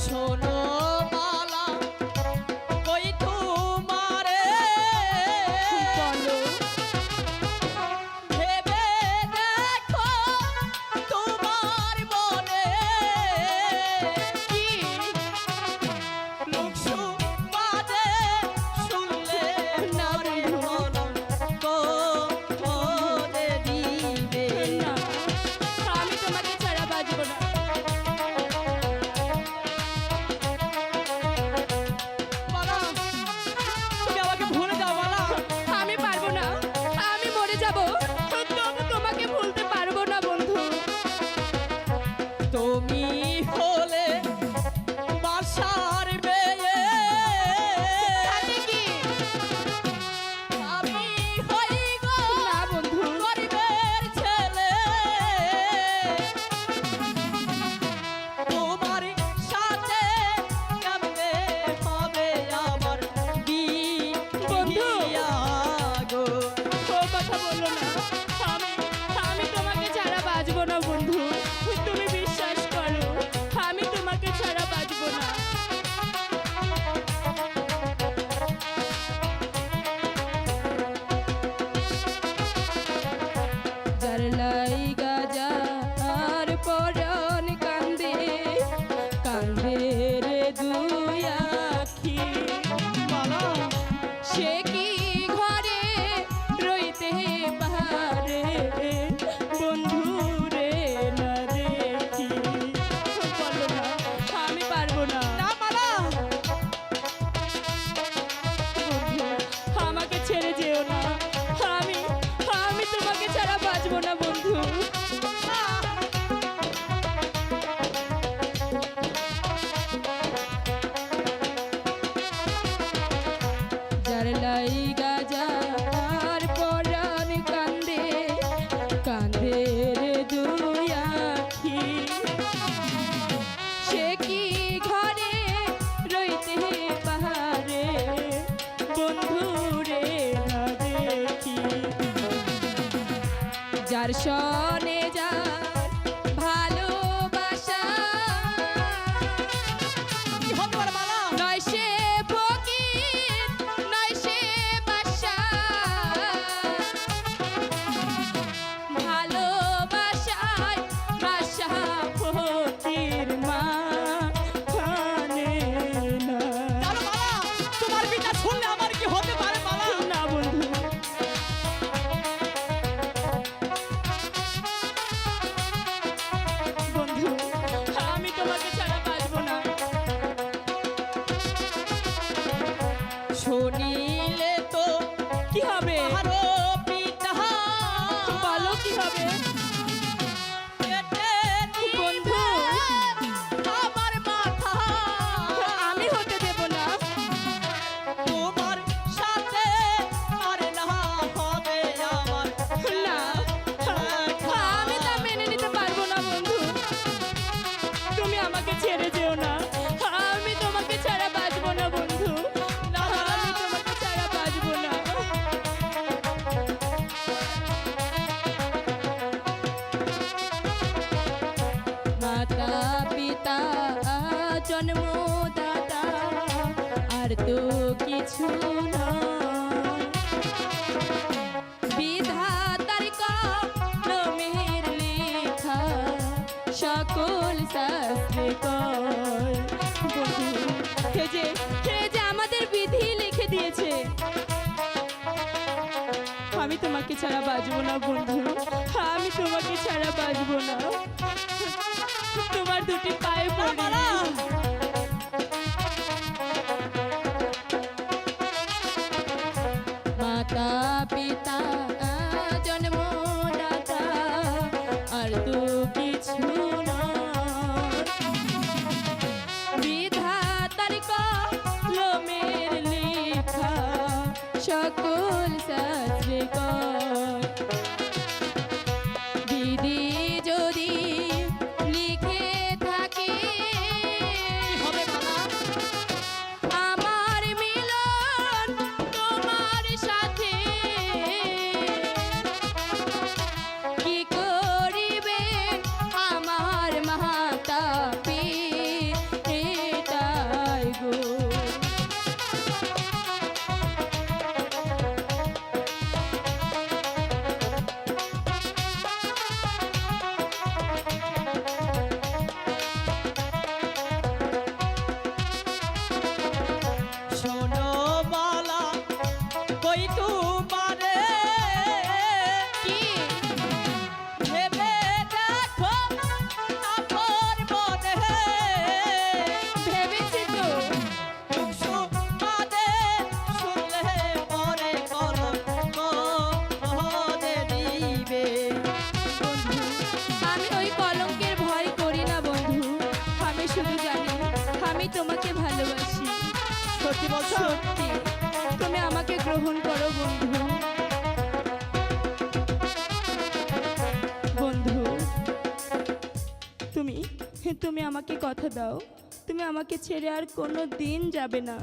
শোনো মালা কই তোমারে বলো ভেবে দেখো তোমার মনে কি লোকসু বাজে শুনলে না মন করে দিবে না আমি তোমাকে ছাড়া বাঁচবো না। মালা তুমি আমাকে ভুলে যাও মালা আমি পারবো না, আমি মরে যাব, তবু তোমাকে ভুলতে পারবো না বন্ধু। তুমি হলে বাসার মেয়ে তাতে কি? আমি হই গো না বন্ধু গরিবের ছেলে তোমার সাথে কেমনে হবে আমার বন্ধু। বিয়া গো ও কথা বলো না, আমি তোমাকে ছাড়া বাঁচবো না বন্ধু, তুমি বিশ্বাস করো আমি তোমাকে ছাড়া বাঁচবো না। যার লাইগা যার পরাণ কান্দে কান্দে রে দুই আখি, মালা সে কি ঘরে রইতে পারে বন্ধু রে না দেখি। বলো না আমি পারবো না না মালা বন্ধু, আমাকে ছেড়ে যেও না, আমি তোমাকে ছাড়া বাঁচবো না বন্ধু। যার লাইগা যার পরাণ কান্দে কান্দে রে দুই আখি, সে কি ঘরে রইতে পারে বন্ধু রে না দেখি। যার সনে যার ভালোবাসা কি হতে পারে মালা নয় সে ফকির নয় সে বাদশা, ভালোবাসায় বাদশা ফকির মানে না। জানো মালা তোমার বিচার শুনলে আমার কি হতে পারে মালা না বন্ধু বন্ধু, আমি তোমাকে ছাড়া বাঁচবো না। শুনিলে তো কি হবে আরো পিতা বলো কি হবে পেটে বন্ধু? আমার মাথা আমি হতে দেব না। তোমার সাথে আর না হবে আমার না আমি তা মেনে নিতে পারবো না বন্ধু, তুমি আমাকে ছেড়ে যেও না, আমি তোমাকে ছাড়া বাঁচবো না বন্ধু, আমি তোমাকে ছাড়া বাঁচবো না। মাতা পিতা জন্মদাতা আর তো কিছু না, বিধাতার কলমের লেখা সকল শাস্ত্রে কয় বন্ধু, হে যে আমাদের বিধি লিখে দিয়েছে, আমি তোমাকে ছাড়া বাঁচবো না বন্ধু, আমি তোমাকে ছাড়া বাঁচবো না, তোমার দুটি পায়ে পড়ি। মালা মাতা পিতা জন্মদাতা আর তো কিছু না, বিধাতার কলমের লেখা সকল শাস্ত্রে কয়, দিদি যদি লিখে থাকে হবে মালা আমার মিলন তোমার সাথে, কি করিবে আমার মাতা পিতা আমি তোমাকে ভালোবাসি। সত্যি বলছো? সত্যি, তুমি আমাকে গ্রহণ করো বন্ধু। বন্ধু, তুমি তুমি আমাকে কথা দাও, তুমি আমাকে ছেড়ে আর কোনো দিন যাবে না।